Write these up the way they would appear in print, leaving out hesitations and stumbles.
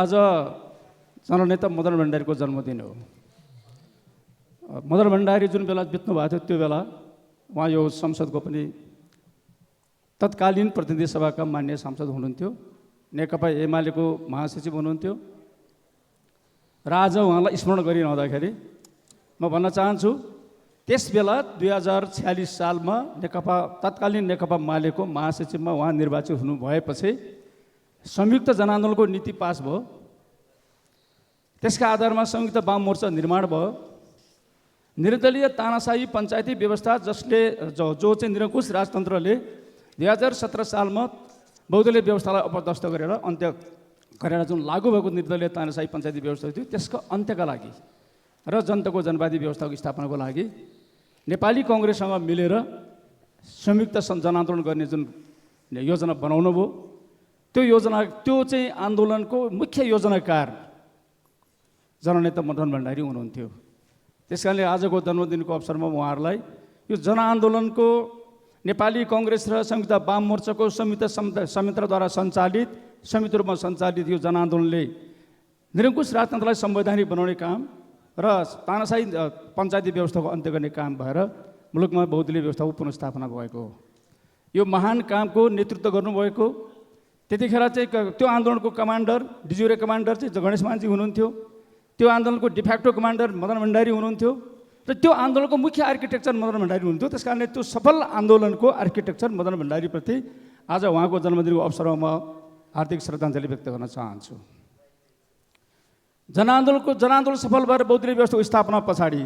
आज जननेता मदन भण्डारीको जन्मदिन हो। मदन भण्डारी जुन बेला बित्नु भएको थियो त्यो बेला उहाँ यो संसदको पनि तत्कालीन प्रतिनिधि सभाका मान्य सांसद हुनुहुन्थ्यो, नेकपा एमालेको महासचिव हुनुहुन्थ्यो र आज उहाँलाई स्मरण गरिरहँदाखेरि म भन्न चाहन्छु त्यस बेला 2046 सालमा तत्कालीन नेकपा मालेको महासचिवमा उहाँ निर्वाचित हुनु भएपछि संयुक्त जनआन्दोलनको नीति पास भयो। त्यसका आधारमा संयुक्त वाम मोर्चा निर्माण भयो। निर्दलीय तानाशाही पञ्चायती व्यवस्था जो चाहिँ निरङ्कुश राजतन्त्रले 2017 सालमा बहुदलीय व्यवस्थालाई अपदस्थ गरेर अन्त्य गरेर जुन लागू भएको निर्दलीय तानाशाही पञ्चायती व्यवस्था थियो त्यसको अन्त्यका लागि र जनताको जनवादी व्यवस्थाको स्थापनाको लागि नेपाली कांग्रेससँग मिलेर संयुक्त जनआन्दोलन गर्ने जुन योजना बनाउनु भयो त्यो चाहिँ आन्दोलनको मुख्य योजनाकार जननेता मदन भण्डारी हुनुहुन्थ्यो। त्यसकारणले आजको जन्मदिनको अवसरमा उहाँहरूलाई यो जनआन्दोलनको नेपाली कांग्रेस र संयुक्त वाम मोर्चाको संयन्त्रद्वारा संयुक्त रूपमा सञ्चालित यो जनआन्दोलनले निरङ्कुश राजतन्त्रलाई संवैधानिक बनाउने काम र तानाशाही पञ्चायती व्यवस्थाको अन्त्य गर्ने काम भएर मुलुकमा बहुदलीय व्यवस्थाको पुनर्स्थापना भएको हो। यो महान कामको नेतृत्व गर्नुभएको त्यतिखेर चाहिँ त्यो आन्दोलनको कमान्डर डिज्युरे कमान्डर चाहिँ गणेश मानजी हुनुहुन्थ्यो, त्यो आन्दोलनको डिफेक्टो कमान्डर मदन भण्डारी हुनुहुन्थ्यो र त्यो आन्दोलनको मुख्य आर्किटेक्चर मदन भण्डारी हुनुहुन्थ्यो। त्यसकारणले त्यो सफल आन्दोलनको आर्किटेक्चर मदन भण्डारीप्रति आज उहाँको जन्मदिनको अवसरमा म हार्दिक श्रद्धाञ्जली व्यक्त गर्न चाहन्छु। जनआन्दोलन सफल भएर बहुदलीय व्यवस्थाको स्थापना पछाडि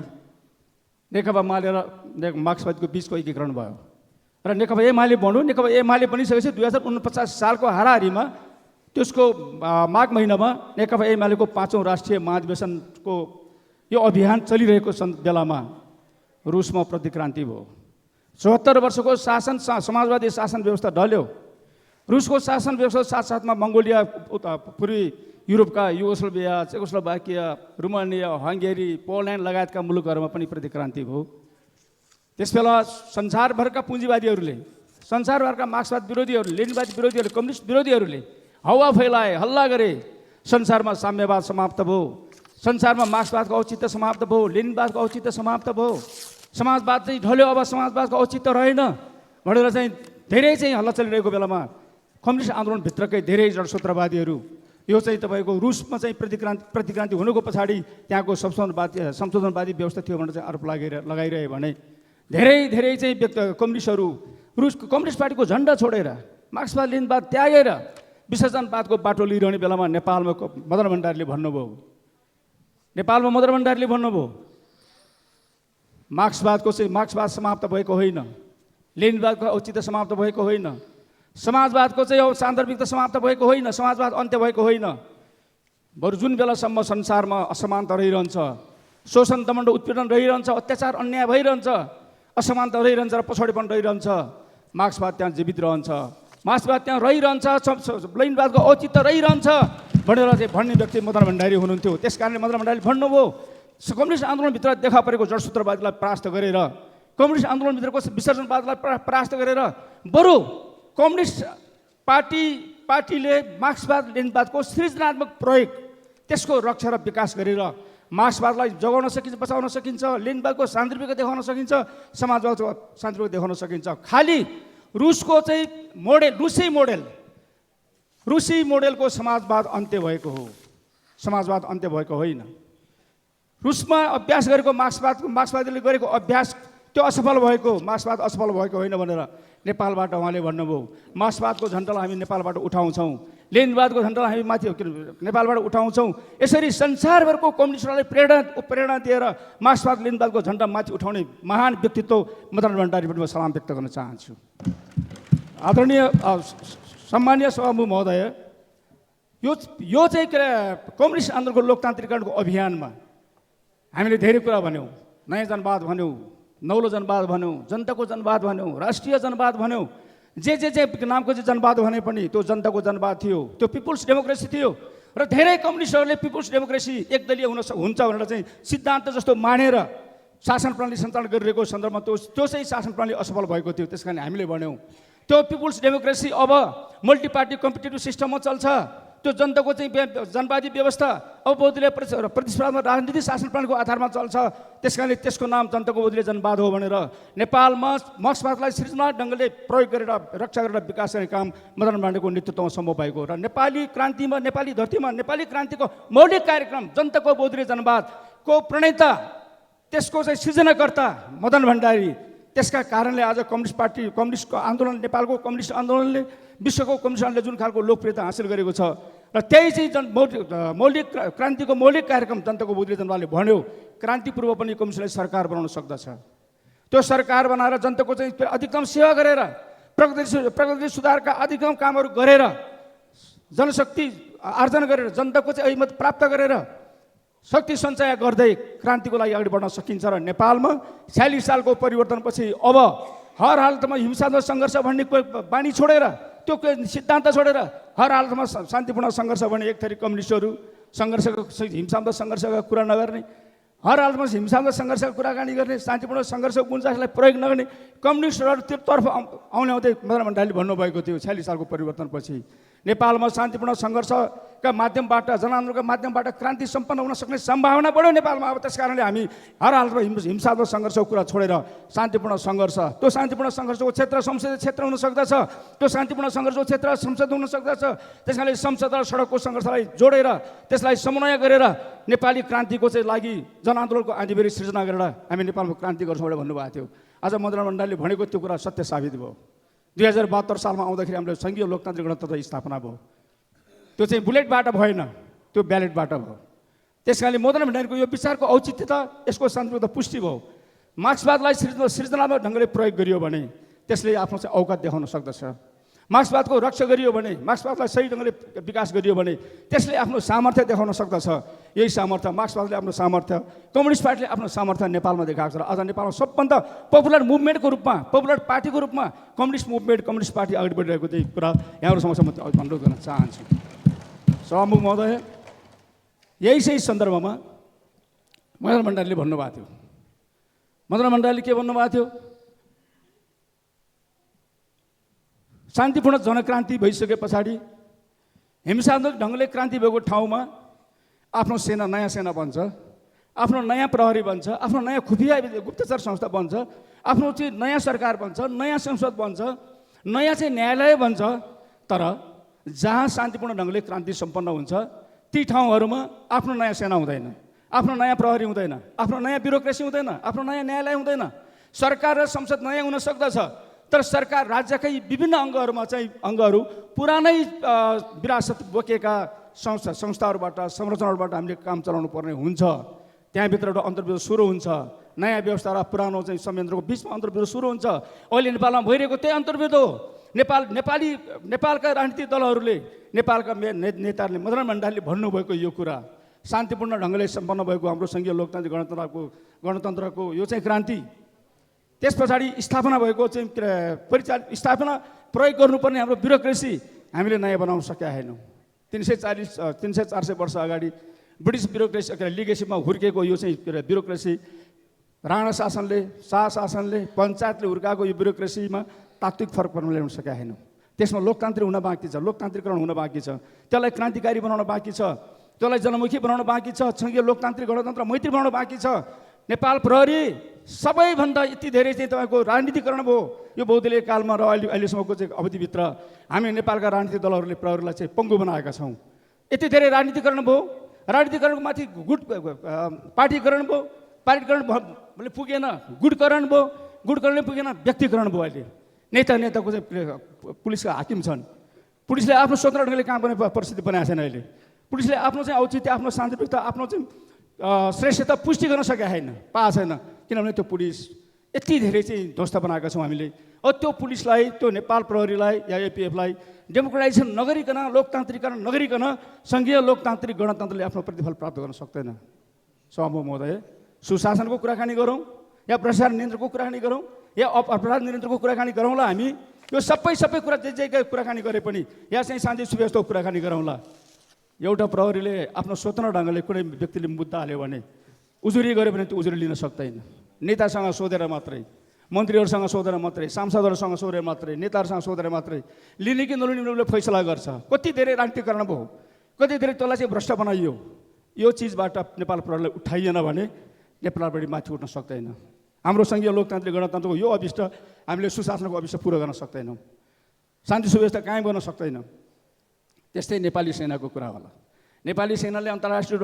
नेकपा माले र मार्क्सवादीको बीचको एकीकरण भयो र नेकपा एमाले बन्यो। नेकपा एमाले बनिसकेपछि 2049 सालको हाराहारीमा त्यसको माघ महिनामा नेकपा एमालेको 5औं राष्ट्रिय महाधिवेशनको यो अभियान चलिरहेको बेलामा रुसमा प्रतिक्रान्ति भयो। 74 वर्षको समाजवादी शासन व्यवस्था ढल्यो। रुसको शासन व्यवस्था साथसाथमा मङ्गोलिया, पूर्वी युरोपका युगोस्लोभिया, चेकोस्लोभाकिया, रुमानिया, हङ्गेरी, पोल्यान्ड लगायतका मुलुकहरूमा पनि प्रतिक्रान्ति भयो। त्यसबेला संसारभरका पुँजीवादीहरूले, संसारभरका मार्क्सवाद विरोधीहरूले, लेनिनवाद विरोधीहरूले, कम्युनिस्ट विरोधीहरूले हावा फैलाए, हल्ला गरे। संसारमा साम्यवाद समाप्त भयो, संसारमा मार्क्सवादको औचित्य समाप्त भयो, लेनिनवादको औचित्य समाप्त भयो, समाजवाद चाहिँ ढल्यो, अब समाजवादको औचित्य रहेन भनेर चाहिँ धेरै चाहिँ हल्ला चलिरहेको बेलामा कम्युनिस्ट आन्दोलनभित्रकै धेरै जडसूत्रवादीहरू यो चाहिँ तपाईँको रुसमा चाहिँ प्रतिक्रान्ति हुनुको पछाडि त्यहाँको संशोधनवादी व्यवस्था थियो भनेर चाहिँ आरोप लगाइरहे भने धेरै चाहिँ कम्युनिस्टहरू रुसको कम्युनिस्ट पार्टीको झन्डा छोडेर मार्क्सवाद लेनिनवाद त्यागेर विसर्जनवादको बाटो लिइरहने बेलामा नेपालमा मदन भण्डारीले भन्नुभयो मार्क्सवाद समाप्त भएको होइन, लेनिनवादको औचित्य समाप्त भएको होइन, समाजवादको चाहिँ सान्दर्भिकता समाप्त भएको होइन, समाजवाद अन्त्य भएको होइन। बरु जुन बेलासम्म संसारमा असमानता रहिरहन्छ, शोषण दमन उत्पीडन रहिरहन्छ, अत्याचार अन्याय भइरहन्छ, असमानता रहिरहन्छ र पछौडेपन रहिरहन्छ, मार्क्सवाद त्यहाँ जीवित रहन्छ, मार्क्सवाद त्यहाँ रहिरहन्छ, लेनिनवादको औचित्य रहिरहन्छ भनेर चाहिँ भन्ने व्यक्ति मदन भण्डारी हुनुहुन्थ्यो। त्यस कारणले मदन भण्डारीले भन्नुभयो कम्युनिस्ट आन्दोलनभित्र देखा परेको जडसूत्रवादलाई परास्त गरेर, कम्युनिस्ट आन्दोलनभित्रको विसर्जनवादलाई परास्त गरेर बरु कम्युनिस्ट पार्टीले मार्क्सवाद लेनिनवादको सृजनात्मक प्रयोग त्यसको रक्षा र विकास गरेर मार्क्सवादलाई जोगाउन सकिन्छ, बचाउन सकिन्छ, लेनिनवादको सान्दर्भिकता देखाउन सकिन्छ, समाजवादको सान्दर्भिकता देखाउन सकिन्छ। खालि रुसको चाहिँ रुसी मोडेलको समाजवाद अन्त्य भएको हो, समाजवाद अन्त्य भएको होइन। रुसमा अभ्यास गरेको मार्क्सवादीले गरेको अभ्यास त्यो असफल भएको, मार्क्सवाद असफल भएको होइन भनेर नेपालबाट उहाँले भन्नुभयो मार्क्सवादको झन्डालाई हामी नेपालबाट उठाउँछौँ, लेनिनवादको झन्डालाई हामी माथि नेपालबाट उठाउँछौँ। यसरी संसारभरको कम्युनिस्टलाई प्रेरणा दिएर मार्क्सवाद लेनिनवादको झन्डा माथि उठाउने महान व्यक्तित्व मदन भण्डारीप्रति म सलाम व्यक्त गर्न चाहन्छु। आदरणीय सम्मानीय सभामुख महोदय, यो चाहिँ कम्युनिस्ट आन्दोलनको लोकतान्त्रिकरणको अभियानमा हामीले धेरै कुरा भन्यौँ, नयाँ जनवाद भन्यौँ, नौलो जनवाद भन्यौँ, जनताको जनवाद भन्यौँ, राष्ट्रिय जनवाद भन्यौँ, जे नामको चाहिँ जनवाद भने पनि त्यो जनताको जनवाद थियो, त्यो पिपुल्स डेमोक्रेसी थियो र धेरै कम्युनिस्टहरूले पिपुल्स डेमोक्रेसी एकदलीय हुन्छ भनेर चाहिँ सिद्धान्त जस्तो मानेर शासन प्रणाली सञ्चालन गरिरहेको सन्दर्भमा त्यो चाहिँ शासन प्रणाली असफल भएको थियो। त्यसकारण हामीले भन्यौँ त्यो पिपुल्स डेमोक्रेसी अब मल्टी पार्टी कम्पिटेटिभ सिस्टममा चल्छ, त्यो जनताको चाहिँ जनवादी व्यवस्था अब बौद्धले प्रतिस्पर्धामा राजनीतिक शासन प्रणालीको आधारमा चल्छ, त्यस कारणले त्यसको नाम जनताको बौद्धले जनवाद हो भनेर नेपालमा मार्क्सवादलाई सृजना ढङ्गले प्रयोग गरेर रक्षा गरेर विकास गर्ने काम मदन भण्डारीको नेतृत्वमा सम्भव भएको र नेपाली क्रान्तिमा, नेपाली धरतीमा नेपाली क्रान्तिको मौलिक कार्यक्रम जनताको बौद्धले जनवादको प्रणेता, त्यसको चाहिँ सृजनाकर्ता मदन भण्डारी। त्यसका कारणले आज कम्युनिस्ट पार्टी, कम्युनिस्टको आन्दोलन, नेपालको कम्युनिस्ट आन्दोलनले, विश्वको कम्युनिस्ट आन्दोलनले जुन खालको लोकप्रियता हासिल गरेको छ र त्यही चाहिँ मौलिक क्रान्तिको मौलिक कार्यक्रम जनताको बौद्धले जनवादले भन्यो क्रान्ति पूर्व पनि कम्युनिस्टलाई सरकार बनाउन सक्दछ। त्यो सरकार बनाएर जनताको चाहिँ अधिकतम सेवा गरेर प्रगति सुधारका अधिकतम कामहरू गरेर जनशक्ति आर्जन गरेर जनताको चाहिँ अहिमत प्राप्त गरेर शक्ति सञ्चय गर्दै क्रान्तिको लागि अगाडि बढ्न सकिन्छ। र नेपालमा 46 सालको परिवर्तनपछि अब हर हालतमा हिंसात्मक सङ्घर्ष भन्ने बानी छोडेर, त्यो सिद्धान्त छोडेर हर हालतमा शान्तिपूर्ण सङ्घर्ष भन्ने एक थरी कम्युनिस्टहरू हिंसात्मक सङ्घर्षका कुरा नगर्ने, हर हालतमा हिंसात्मक सङ्घर्षका कुराकानी गर्ने, शान्तिपूर्ण सङ्घर्षको गुन्जासलाई प्रयोग नगर्ने कम्युनिस्टहरू त्योतर्फ आउँदै मदन भण्डारीले भन्नुभएको थियो 46 सालको परिवर्तनपछि नेपालमा शान्तिपूर्ण सङ्घर्षका माध्यमबाट, जनआन्दोलनका माध्यमबाट क्रान्ति सम्पन्न हुन सक्ने सम्भावना बढ्यो नेपालमा। अब त्यस कारणले हामी हर हालतमा हिंसात्मक सङ्घर्षको कुरा छोडेर शान्तिपूर्ण सङ्घर्ष, त्यो शान्तिपूर्ण सङ्घर्षको क्षेत्र संसदीय क्षेत्र हुन सक्दछ, त्यो शान्तिपूर्ण सङ्घर्षको क्षेत्र संसद हुन सक्दछ। त्यस कारणले संसद र सडकको सङ्घर्षलाई जोडेर त्यसलाई समन्वय गरेर नेपाली क्रान्तिको चाहिँ लागि जनआन्दोलनको आँधीबेहरी सृजना गरेर हामी नेपालमा क्रान्ति गर्छौँ भनेर भन्नुभएको थियो। आज मदन भण्डारीले भनेको त्यो कुरा सत्य साबित भयो। 2072 सालमा आउँदाखेरि हाम्रो सङ्घीय लोकतान्त्रिक गणतन्त्र स्थापना भयो। त्यो चाहिँ बुलेटबाट भएन, त्यो ब्यालेटबाट भयो। त्यस कारणले मदन भण्डारीको यो विचारको औचित्यता, यसको शान्तिपूर्ण पुष्टि भयो। मार्क्सवादलाई सृजनात्मक ढङ्गले प्रयोग गरियो भने त्यसले आफ्नो चाहिँ औकात देखाउन सक्दछ। मार्क्सवादको रक्षा गरियो भने, मार्क्सवादलाई सही ढङ्गले विकास गरियो भने त्यसले आफ्नो सामर्थ्य देखाउन सक्दछ। यही सामर्थ्य मार्क्सवादले आफ्नो सामर्थ्य, कम्युनिस्ट पार्टीले आफ्नो सामर्थ्य नेपालमा देखाएको छ। र आज नेपालमा सबभन्दा पपुलर मुभमेन्टको रूपमा, पपुलर पार्टीको रूपमा कम्युनिस्ट मुभमेन्ट, कम्युनिस्ट पार्टी अगाडि बढिरहेको त्यही कुरा यहाँहरू समक्ष म अनुरोध गर्न चाहन्छु। सभामुख महोदय, यही सन्दर्भमा मदन भण्डारीले भन्नुभएको थियो, मदन भण्डारीले के भन्नुभएको थियो, शान्तिपूर्ण जनक्रान्ति भइसके पछाडि हिंसात्मक ढङ्गले क्रान्ति भएको ठाउँमा आफ्नो सेना, नयाँ सेना बन्छ, आफ्नो नयाँ प्रहरी बन्छ, आफ्नो नयाँ खुफिया गुप्तचर संस्था बन्छ, आफ्नो चाहिँ नयाँ सरकार बन्छ, नयाँ संसद बन्छ, नयाँ चाहिँ न्यायालय बन्छ। तर जहाँ शान्तिपूर्ण ढङ्गले क्रान्ति सम्पन्न हुन्छ ती ठाउँहरूमा आफ्नो नयाँ सेना हुँदैन, आफ्नो नयाँ प्रहरी हुँदैन, आफ्नो नयाँ ब्युरोक्रेसी हुँदैन, आफ्नो नयाँ न्यायालय हुँदैन। सरकार र संसद नयाँ हुन सक्दछ, तर सरकार राज्यकै विभिन्न अङ्गहरूमा चाहिँ अङ्गहरू पुरानै विरासत बोकेका संस्थाहरूबाट, संरचनाहरूबाट हामीले काम चलाउनु पर्ने हुन्छ। त्यहाँभित्र एउटा अन्तर्विरोध सुरु हुन्छ, नयाँ व्यवस्था र पुरानो चाहिँ संयन्त्रको बिचमा अन्तर्विरोध सुरु हुन्छ। अहिले नेपालमा भइरहेको त्यही अन्तर्विरोध हो। नेपालका राजनीतिक दलहरूले, नेपालका नेताहरूले, मदन भण्डारीले भन्नुभएको यो कुरा शान्तिपूर्ण ढङ्गले सम्पन्न भएको हाम्रो सङ्घीय लोकतान्त्रिक गणतन्त्रको यो चाहिँ क्रान्ति, त्यस पछाडि स्थापना भएको चाहिँ स्थापना प्रयोग गर्नुपर्ने हाम्रो ब्युरोक्रेसी हामीले नयाँ बनाउन सकेका छैनौँ। 300-400 वर्ष अगाडि ब्रिटिस ब्युरोक्रेसी लिगेसीमा हुर्केको यो चाहिँ ब्युरोक्रेसी, राणा शासनले, शाह शासनले, पञ्चायतले हुर्काएको यो ब्युरोक्रेसीमा तात्विक फरक पर्न ल्याउन सकेका छैनौँ। त्यसमा लोकतान्त्रिक हुन बाँकी छ, लोकतान्त्रिकरण हुन बाँकी छ, त्यसलाई क्रान्तिकारी बनाउन बाँकी छ, त्यसलाई जनमुखी बनाउन बाँकी छ, सङ्घीय लोकतान्त्रिक गणतन्त्र मैत्री बनाउन बाँकी छ। नेपाल प्रहरी सबैभन्दा यति धेरै चाहिँ तपाईँको राजनीतिकरण भयो यो बौद्धले कालमा र अहिलेसम्मको चाहिँ अवधिभित्र हामी नेपालका राजनीतिक दलहरूले प्रहरीलाई चाहिँ पङ्गु बनाएका छौँ। यति धेरै राजनीतिकरण भयो, राजनीतिकरणको माथि पार्टीकरण भयो, पार्टीकरण पुगेन, गुटकरण भयो, गुटकरणले पुगेन, व्यक्तिकरण भयो। अहिले नेताको चाहिँ पुलिसका हाकिम छन्, पुलिसले आफ्नो स्वतन्त्र ढङ्गले काम गर्ने परिस्थिति बनाएको छैन। अहिले पुलिसले आफ्नो चाहिँ औचित्य, आफ्नो शान्तिप्रियता, आफ्नो चाहिँ श्रेष्ठता पुष्टि गर्न सकेका छैन, पाएको छैन। किनभने त्यो पुलिस यति धेरै चाहिँ ध्वस्त बनाएका छौँ हामीले। त्यो पुलिसलाई, त्यो नेपाल प्रहरीलाई या एपिएफलाई डेमोक्रेटाइजेसन नगरिकन, लोकतान्त्रिकरण नगरिकन सङ्घीय लोकतान्त्रिक गणतन्त्रले आफ्नो प्रतिफल प्राप्त गर्न सक्दैन। सभामुख महोदय, सुशासनको कुराकानी गरौँ या भ्रष्टाचार नियन्त्रणको कुराकानी गरौँ या अपराध नियन्त्रणको कुराकानी गरौँला। हामी यो सबै कुरा जे कुराकानी गरे पनि या चाहिँ शान्ति सुव्यवस्थाको कुराकानी गरौँला। एउटा प्रहरीले आफ्नो स्वतन्त्र ढङ्गले कुनै व्यक्तिले मुद्दा हाल्यो भने, उजुरी गऱ्यो भने त्यो उजुरी लिन सक्दैन। नेतासँग सोधेर मात्रै, मन्त्रीहरूसँग सोधेर मात्रै, सांसदहरूसँग सोधेर मात्रै, नेताहरूसँग सोधेर मात्रै लिने कि नलिने उसले फैसला गर्छ। कति धेरै राजनीतिकरण भयो, कति धेरै त्यसलाई चाहिँ भ्रष्ट बनाइयो। यो चिजबाट नेपाल प्रहरीलाई उठाइएन भने नेपाल प्रहरी माथि उठ्न सक्दैन। हाम्रो सङ्घीय लोकतान्त्रिक गणतन्त्रको यो अभिष्ट हामीले सुशासनको अभिष्ट पुरा गर्न सक्दैनौँ, शान्ति सुव्यवस्था कायम गर्न सक्दैनौँ। त्यस्तै नेपाली सेनाको कुरा होला। नेपाली सेनाले अन्तर्राष्ट्रिय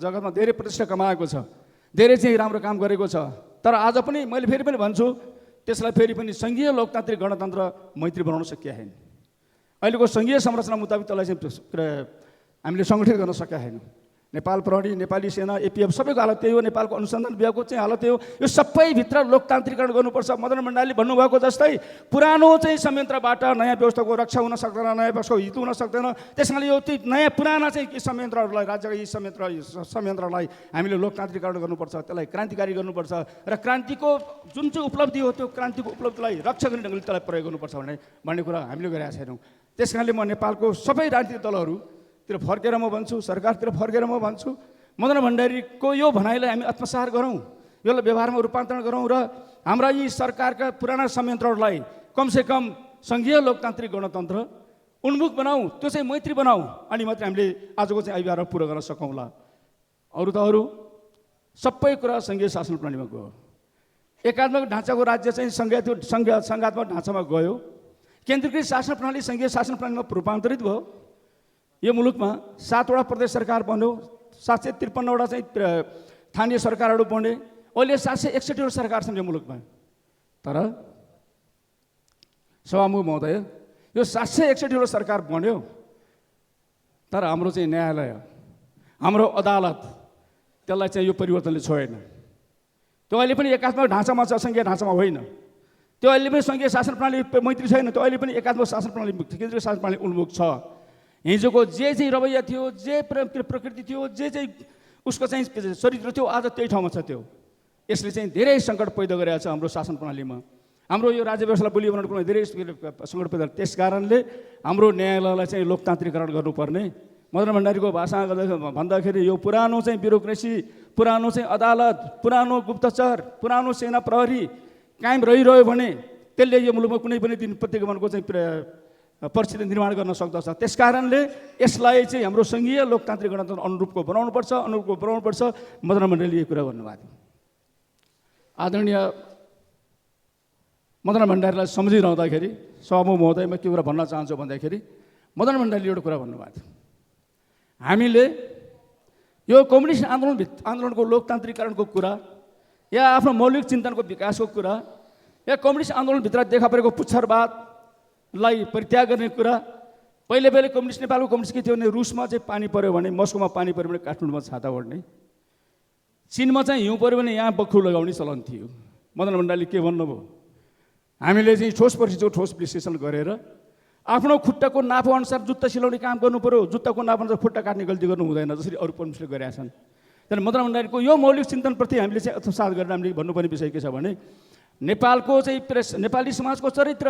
जगतमा धेरै प्रतिष्ठा कमाएको छ, धेरै चाहिँ राम्रो काम गरेको छ। तर आज पनि मैले फेरि पनि भन्छु, त्यसलाई फेरि पनि सङ्घीय लोकतान्त्रिक गणतन्त्र मैत्री बनाउन सकिया छैन। अहिलेको सङ्घीय संरचना मुताबिक त्यसलाई चाहिँ हामीले सङ्गठित गर्न सकेका छैनौँ। नेपाल प्रहरी, नेपाली सेना, एपिएफ सबैको हालत त्यही हो, नेपालको अनुसन्धान विभागको चाहिँ हालत त्यही हो। यो सबैभित्र लोकतान्त्रिकरण गर्नुपर्छ। मदन भण्डारीले भन्नुभएको जस्तै पुरानो चाहिँ संयन्त्रबाट नयाँ व्यवस्थाको रक्षा हुन सक्दैन, नयाँ व्यवस्थाको हित हुन सक्दैन। त्यसैले यो नयाँ पुराना चाहिँ संयन्त्रहरूलाई, राज्यका यी संयन्त्रलाई हामीले लोकतान्त्रिकरण गर्नुपर्छ, त्यसलाई क्रान्तिकारी गर्नुपर्छ र क्रान्तिको जुन चाहिँ उपलब्धि हो त्यो क्रान्तिको उपलब्धिलाई रक्षा गर्ने ढङ्गले त्यसलाई प्रयोग गर्नुपर्छ भन्ने कुरा हामीले गरेका छैनौँ। त्यस कारणले म नेपालको सबै राजनीतिक दलहरू तिर फर्केर म भन्छु, सरकारतिर फर्केर म भन्छु, मदन भण्डारीको यो भनाइलाई हामी आत्मसात गरौँ, यसलाई व्यवहारमा रूपान्तरण गरौँ र हाम्रा यी सरकारका पुराना संयन्त्रहरूलाई कमसेकम सङ्घीय लोकतान्त्रिक गणतन्त्र उन्मुख बनाऊ, त्यो चाहिँ मैत्री बनाऊ, अनि मात्रै हामीले आजको चाहिँ अभियान पुरा गर्न सकौँला। अरू त अरू सबै कुरा सङ्घीय शासन प्रणालीमा गयो। एकात्मक ढाँचाको राज्य चाहिँ सङ्घात्मक ढाँचामा गयो। केन्द्रीकृत शासन प्रणाली सङ्घीय शासन प्रणालीमा रूपान्तरित भयो। यो मुलुकमा 7वटा प्रदेश सरकार बन्यो, 753वटा चाहिँ स्थानीय सरकारहरू बने, अहिले 761वटा सरकार छन् यो मुलुकमा। तर सभामुख महोदय, यो 761वटा सरकार बन्यो, तर हाम्रो चाहिँ न्यायालय, हाम्रो अदालत त्यसलाई चाहिँ यो परिवर्तनले छोडेन। त्यो अहिले पनि एकात्मक ढाँचामा छ, सङ्घीय ढाँचामा होइन। त्यो अहिले पनि सङ्घीय शासन प्रणाली मैत्री छैन, त्यो अहिले पनि एकात्मक शासन प्रणाली, केन्द्रीय शासन प्रणाली उन्मुख छ। हिजोको जे चाहिँ रवैया थियो, जे प्रकृति थियो, जे चाहिँ उसको चाहिँ चरित्र थियो, आज त्यही ठाउँमा छ। त्यो यसले चाहिँ धेरै सङ्कट पैदा गरेको छ हाम्रो शासन प्रणालीमा। हाम्रो यो राज्य व्यवस्थालाई बलियो बनाउनुको धेरै सङ्कट पैदा। त्यस कारणले हाम्रो न्यायालयलाई चाहिँ लोकतान्त्रिकरण गर्नुपर्ने। मदन भण्डारीको भाषामा भन्दाखेरि यो पुरानो चाहिँ ब्युरोक्रेसी, पुरानो चाहिँ अदालत, पुरानो गुप्तचर, पुरानो सेना प्रहरी कायम रहिरह्यो भने त्यसले यो मुलुकमा कुनै पनि दिन प्रतिगमनको चाहिँ परिस्थिति निर्माण गर्न सक्दछ। त्यस कारणले यसलाई चाहिँ हाम्रो सङ्घीय लोकतान्त्रिक गणतन्त्र अनुरूपको बनाउनुपर्छ। मदन भण्डारीले यो कुरा गर्नुभएको थियो। आदरणीय मदन भण्डारीलाई सम्झिरहँदाखेरि सभामुख महोदय, म के कुरा भन्न चाहन्छु भन्दाखेरि, मदन भण्डारीले एउटा कुरा भन्नुभएको थियो, हामीले यो कम्युनिस्ट आन्दोलनको लोकतान्त्रिकरणको कुरा या आफ्नो मौलिक चिन्तनको विकासको कुरा या कम्युनिस्ट आन्दोलनभित्र देखा परेको पुच्छरवादलाई परित्याग गर्ने कुरा, पहिले नेपालको कम्युनिस्ट के थियो भने रुसमा चाहिँ पानी पऱ्यो भने, मस्कोमा पानी पऱ्यो भने काठमाडौँमा छाता ओढ्ने, चीनमा चाहिँ हिउँ पऱ्यो भने यहाँ बख्खु लगाउने चलन थियो। मदन भण्डारीले के भन्नुभयो, हामीले चाहिँ ठोस परिस्थितिको ठोस विश्लेषण गरेर आफ्नो खुट्टाको नाफो अनुसार जुत्ता सिलाउने काम गर्नु पऱ्यो, जुत्ताको नाफो अनुसार खुट्टा काट्ने गल्ती गर्नु हुँदैन, जसरी अरू कम्युनिस्टले गरेका छन्। त्यहाँदेखि मदन भण्डारीको यो मौलिक चिन्तनप्रति हामीले चाहिँ आत्मसात गरेर हामीले भन्नुपर्ने विषय के छ भने, नेपालको चाहिँ नेपाली समाजको चरित्र,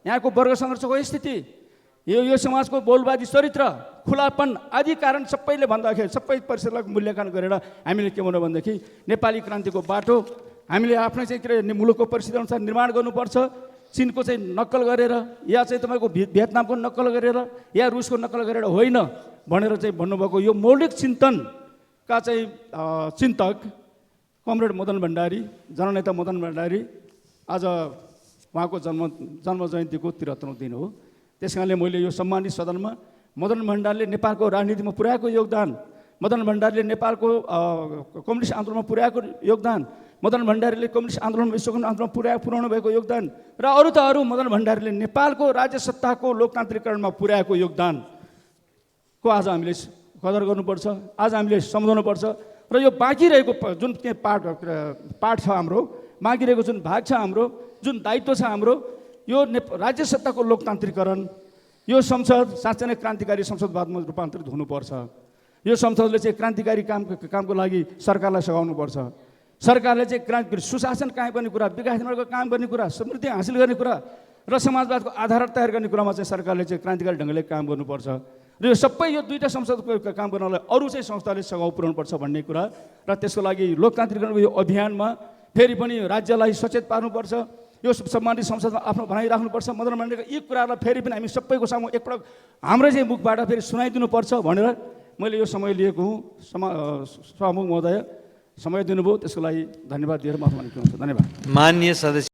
यहाँको वर्ग सङ्घर्षको स्थिति, यो समाजको बोलबाजी चरित्र, खुलापन आदि कारण सबैले भन्दाखेरि सबै परिषदलाई मूल्याङ्कन गरेर हामीले के भन्नु भनेदेखि नेपाली क्रान्तिको बाटो हामीले आफ्नै चाहिँ के अरे मुलुकको परिस्थिति अनुसार निर्माण गर्नुपर्छ। चीनको चाहिँ नक्कल गरेर या चाहिँ तपाईँको भियतनामको नक्कल गरेर या रुसको नक्कल गरेर होइन भनेर चाहिँ भन्नुभएको यो मौलिक चिन्तनका चाहिँ चिन्तक कमरेड मदन भण्डारी, जननेता मदन भण्डारी, आज उहाँको जन्म जयन्तीको 73औं दिन हो। त्यस कारणले मैले यो सम्मानित सदनमा मदन भण्डारीले नेपालको राजनीतिमा पुर्याएको योगदान, मदन भण्डारीले नेपालको कम्युनिस्ट आन्दोलनमा पुर्याएको योगदान, मदन भण्डारीले कम्युनिस्ट आन्दोलन विश्वकर्म आन्दोलनमा पुर्याउनु भएको योगदान र अरू त अरू मदन भण्डारीले नेपालको राज्य सत्ताको लोकतान्त्रिकरणमा पुर्याएको योगदानको आज हामीले कदर गर्नुपर्छ, आज हामीले सम्झाउनुपर्छ। र यो बाँकी रहेको जुन पाठ छ हाम्रो, बाँकी रहेको जुन भाग छ हाम्रो, जुन दायित्व छ हाम्रो, यो राज्य सत्ताको लोकतान्त्रिकरण, यो संसद साँच्चै नै क्रान्तिकारी संसदवादमा रूपान्तरित हुनुपर्छ। यो संसदले चाहिँ क्रान्तिकारी कामको लागि सरकारलाई सघाउनुपर्छ। सरकारले चाहिँ सुशासन कायम गर्ने कुरा, विकास निर्माणको काम गर्ने कुरा, समृद्धि हासिल गर्ने कुरा र समाजवादको आधार तयार गर्ने कुरामा चाहिँ सरकारले चाहिँ क्रान्तिकारी ढङ्गले काम गर्नुपर्छ। र यो सबै यो दुईवटा संसदको काम गर्नलाई अरू चाहिँ संस्थाले सघाउ पुर्याउनुपर्छ भन्ने कुरा र त्यसको लागि लोकतान्त्रिकरणको यो अभियानमा फेरि पनि राज्यलाई सचेत पार्नुपर्छ। यो सम्मानित संसदमा आफ्नो भनाइ राख्नुपर्छ। मदन मान्डेका यी कुराहरूलाई फेरि पनि हामी सबैको सामु एकपटक हाम्रै चाहिँ मुखबाट फेरि सुनाइदिनुपर्छ भनेर मैले यो समय लिएको हुँ। सभामुख महोदय समय दिनुभयो, त्यसको लागि धन्यवाद दिएर म आफ्नो भनाइ टुङ्ग्याउँछु। धन्यवाद। माननीय सदस्य